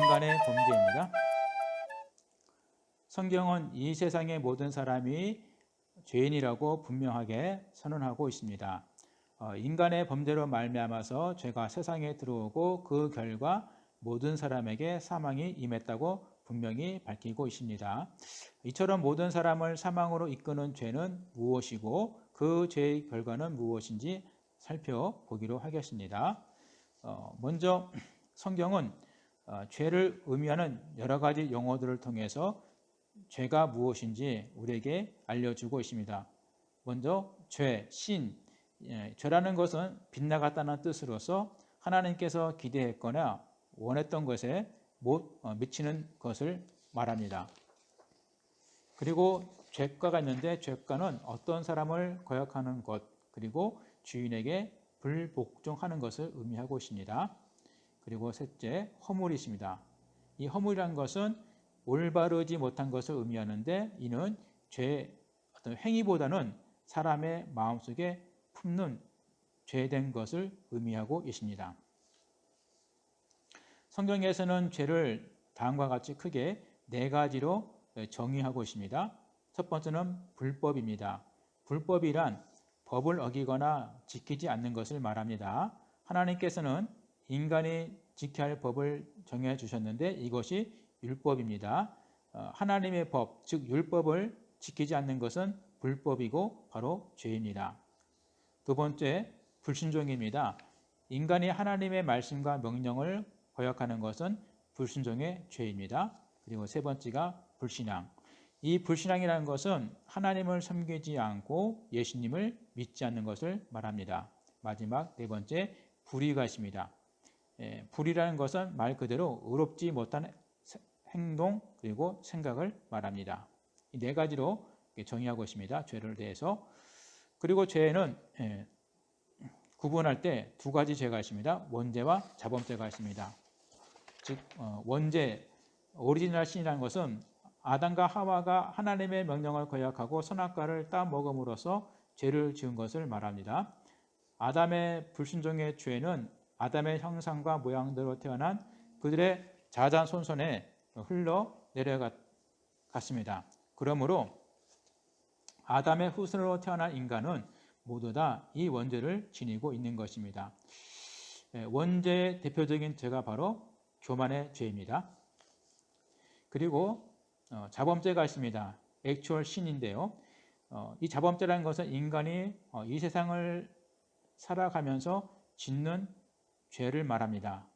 인간의 범죄입니다. 성경은 이 세상의 모든 사람이 죄인이라고 분명하게 선언하고 있습니다. 인간의 범죄로 말미암아서 죄가 세상에 들어오고 그 결과 모든 사람에게 사망이 임했다고 분명히 밝히고 있습니다. 이처럼 모든 사람을 사망으로 이끄는 죄는 무엇이고 그 죄의 결과는 무엇인지 살펴보기로 하겠습니다. 먼저 성경은 죄를 의미하는 여러 가지 용어들을 통해서 죄가 무엇인지 우리에게 알려주고 있습니다. 먼저 죄, 신, 죄라는 것은 빗나갔다는 뜻으로서 하나님께서 기대했거나 원했던 것에 못 미치는 것을 말합니다. 그리고 죄가가 있는데 죄가는 어떤 사람을 거역하는 것, 그리고 주인에게 불복종하는 것을 의미하고 있습니다. 그리고 셋째, 허물이 있습니다. 이 허물이라는 것은 올바르지 못한 것을 의미하는데 이는 죄 어떤 행위보다는 사람의 마음속에 품는 죄된 것을 의미하고 있습니다. 성경에서는 죄를 다음과 같이 크게 네 가지로 정의하고 있습니다. 첫 번째는 불법입니다. 불법이란 법을 어기거나 지키지 않는 것을 말합니다. 하나님께서는 인간이 지켜야 할 법을 정해 주셨는데 이것이 율법입니다. 하나님의 법, 즉 율법을 지키지 않는 것은 불법이고 바로 죄입니다. 두 번째, 불순종입니다. 인간이 하나님의 말씀과 명령을 거역하는 것은 불순종의 죄입니다. 그리고 세 번째가 불신앙. 이 불신앙이라는 것은 하나님을 섬기지 않고 예수님을 믿지 않는 것을 말합니다. 마지막 네 번째, 불의가 있습니다. 불의라는 것은 말 그대로 의롭지 못한 행동 그리고 생각을 말합니다. 이 네 가지로 정의하고 있습니다. 죄를 대해서. 그리고 죄는 구분할 때 두 가지 죄가 있습니다. 원죄와 자범죄가 있습니다. 즉 원죄, 오리지널 신이라는 것은 아담과 하와가 하나님의 명령을 거역하고 선악과를 따먹음으로써 죄를 지은 것을 말합니다. 아담의 불순종의 죄는 아담의 형상과 모양대로 태어난 그들의 자자손손에 흘러 내려갔습니다. 그러므로 아담의 후손으로 태어난 인간은 모두 다 이 원죄를 지니고 있는 것입니다. 원죄의 대표적인 죄가 바로 교만의 죄입니다. 그리고 자범죄가 있습니다. 액츄얼 신인데요. 이 자범죄라는 것은 인간이 이 세상을 살아가면서 짓는 죄를 말합니다.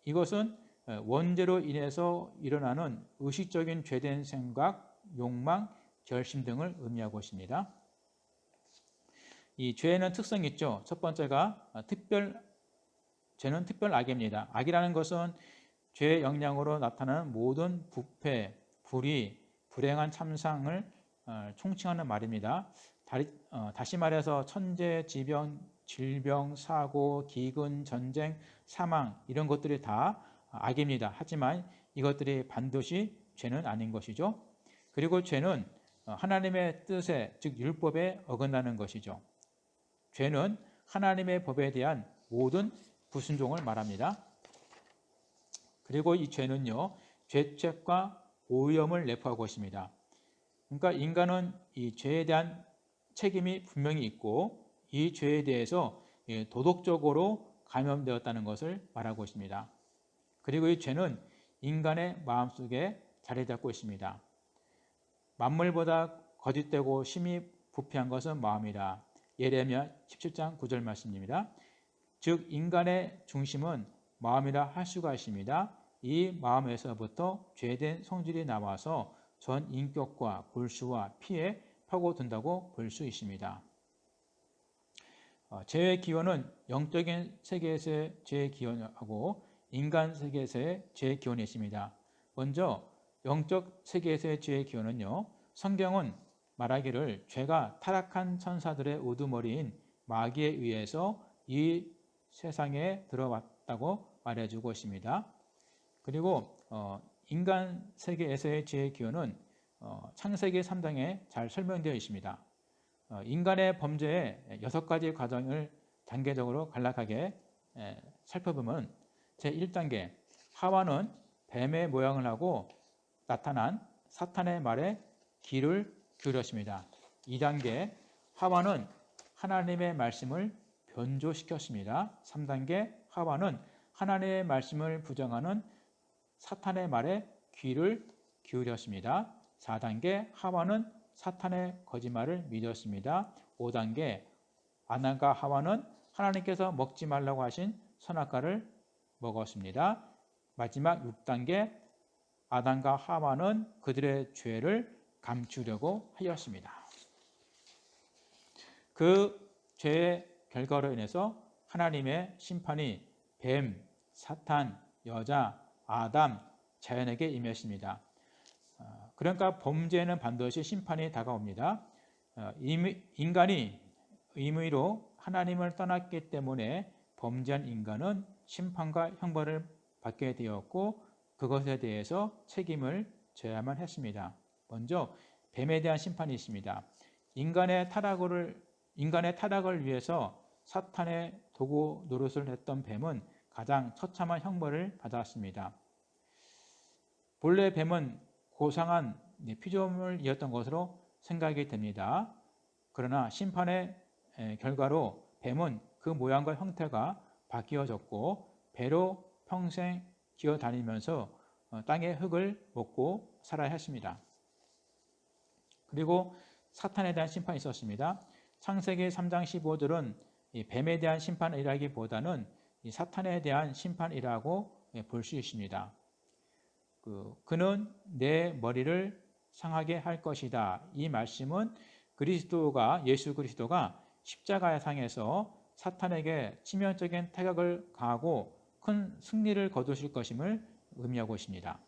이것은 원죄로 인해서 일어나는 의식적인 죄된 생각, 욕망, 결심 등을 의미하고 있습니다. 이 죄는 특성이 있죠. 첫 번째가 죄는 특별 악입니다. 악이라는 것은 죄의 영향으로 나타나는 모든 부패, 불의, 불행한 참상을 총칭하는 말입니다. 다시 말해서 천재, 지병, 질병, 사고, 기근, 전쟁, 사망 이런 것들이 다 악입니다. 하지만 이것들이 반드시 죄는 아닌 것이죠. 그리고 죄는 하나님의 뜻에 즉 율법에 어긋나는 것이죠. 죄는 하나님의 법에 대한 모든 불순종을 말합니다. 그리고 이 죄는요, 죄책과 오염을 내포하고 있습니다. 그러니까 인간은 이 죄에 대한 책임이 분명히 있고 이 죄에 대해서 도덕적으로 감염되었다는 것을 말하고 있습니다. 그리고 이 죄는 인간의 마음속에 자리 잡고 있습니다. 만물보다 거짓되고 심히 부패한 것은 마음이라. 예레미야 17장 9절 말씀입니다. 즉 인간의 중심은 마음이라 할 수가 있습니다. 이 마음에서부터 죄된 성질이 나와서 전 인격과 골수와 피에 파고든다고 볼 수 있습니다. 죄의 기원은 영적인 세계에서의 죄의 기원하고 인간 세계에서의 죄의 기원이 있습니다. 먼저 영적 세계에서의 죄의 기원은요, 성경은 말하기를 죄가 타락한 천사들의 우두머리인 마귀에 의해서 이 세상에 들어왔다고 말해주고 있습니다. 그리고 인간 세계에서의 죄의 기원은 창세기 3장에 잘 설명되어 있습니다. 인간의 범죄의 6가지 과정을 단계적으로 간략하게 살펴보면 제1단계 하와는 뱀의 모양을 하고 나타난 사탄의 말에 귀를 기울였습니다. 2단계 하와는 하나님의 말씀을 변조시켰습니다. 3단계 하와는 하나님의 말씀을 부정하는 사탄의 말에 귀를 기울였습니다. 4단계 하와는 사탄의 거짓말을 믿었습니다. 5단계 아담과 하와는 하나님께서 먹지 말라고 하신 선악과를 먹었습니다. 마지막 6단계 아담과 하와는 그들의 죄를 감추려고 하였습니다. 그 죄의 결과로 인해서 하나님의 심판이 뱀, 사탄, 여자, 아담, 자연에게 임했습니다. 그러니까 범죄에는 반드시 심판이 다가옵니다. 인간이 의무로 하나님을 떠났기 때문에 범죄한 인간은 심판과 형벌을 받게 되었고 그것에 대해서 책임을 져야만 했습니다. 먼저 뱀에 대한 심판이 있습니다. 인간의 타락을 위해서 사탄의 도구 노릇을 했던 뱀은 가장 처참한 형벌을 받았습니다. 본래 뱀은 고상한 피조물을 이었던 것으로 생각이 됩니다. 그러나 심판의 결과로 뱀은 그 모양과 형태가 바뀌어졌고 배로 평생 기어다니면서 땅의 흙을 먹고 살아야 했습니다. 그리고 사탄에 대한 심판이 있었습니다. 창세기 3장 15절은 뱀에 대한 심판이라기보다는 사탄에 대한 심판이라고 볼 수 있습니다. 그는 내 머리를 상하게 할 것이다. 이 말씀은 예수 그리스도가 십자가의 상에서 사탄에게 치명적인 타격을 가하고 큰 승리를 거두실 것임을 의미하고 있습니다.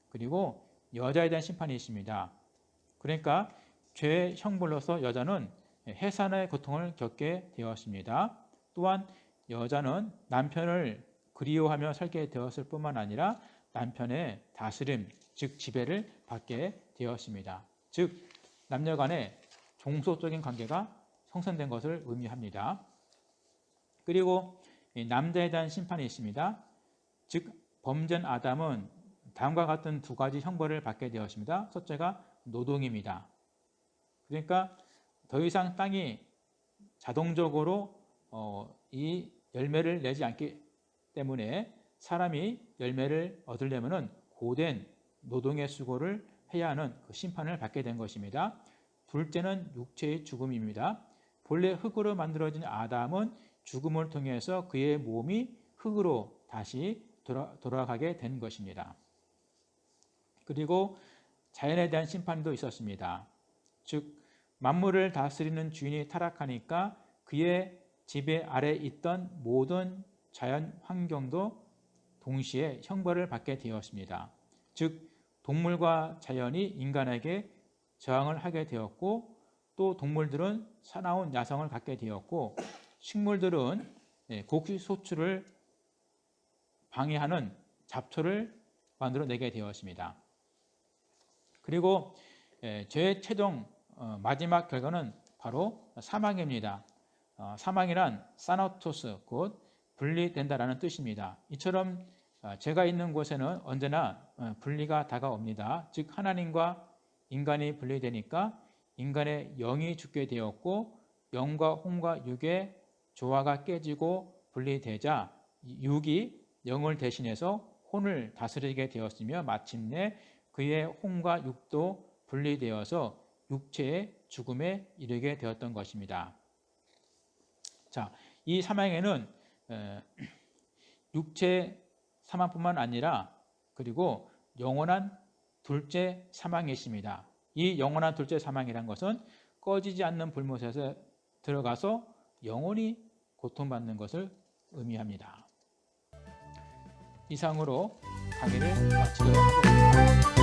그리고 여자에 대한 심판이 있습니다. 그러니까 죄의 형벌로서 여자는 해산의 고통을 겪게 되었습니다. 또한 여자는 남편을 그리워하며 살게 되었을 뿐만 아니라 남편의 다스림, 즉 지배를 받게 되었습니다. 즉 남녀 간의 종속적인 관계가 성선된 것을 의미합니다. 그리고 남자에 대한 심판이 있습니다. 즉 범죄한 아담은 다음과 같은 두 가지 형벌을 받게 되었습니다. 첫째가 노동입니다. 그러니까 더 이상 땅이 자동적으로 이 열매를 내지 않기 때문에 사람이 열매를 얻으려면 고된 노동의 수고를 해야 하는 그 심판을 받게 된 것입니다. 둘째는 육체의 죽음입니다. 본래 흙으로 만들어진 아담은 죽음을 통해서 그의 몸이 흙으로 다시 돌아가게 된 것입니다. 그리고 자연에 대한 심판도 있었습니다. 즉 만물을 다스리는 주인이 타락하니까 그의 지배 아래 있던 모든 자연 환경도 동시에 형벌을 받게 되었습니다. 즉 동물과 자연이 인간에게 저항을 하게 되었고 또 동물들은 사나운 야성을 갖게 되었고 식물들은 곡식 소출을 방해하는 잡초를 만들어내게 되었습니다. 그리고 죄의 최종 마지막 결과는 바로 사망입니다. 사망이란 사나토스, 곧 분리된다라는 뜻입니다. 이처럼 죄가 있는 곳에는 언제나 분리가 다가옵니다. 즉 하나님과 인간이 분리되니까 인간의 영이 죽게 되었고 영과 혼과 육의 조화가 깨지고 분리되자 육이 영을 대신해서 혼을 다스리게 되었으며 마침내 그의 혼과 육도 분리되어서 육체의 죽음에 이르게 되었던 것입니다. 자, 이 사망에는 육체 사망뿐만 아니라 그리고 영원한 둘째 사망이 있습니다. 이 영원한 둘째 사망이란 것은 꺼지지 않는 불못에 들어가서 영원히 고통받는 것을 의미합니다. 이상으로 강의를 마치도록 하겠습니다.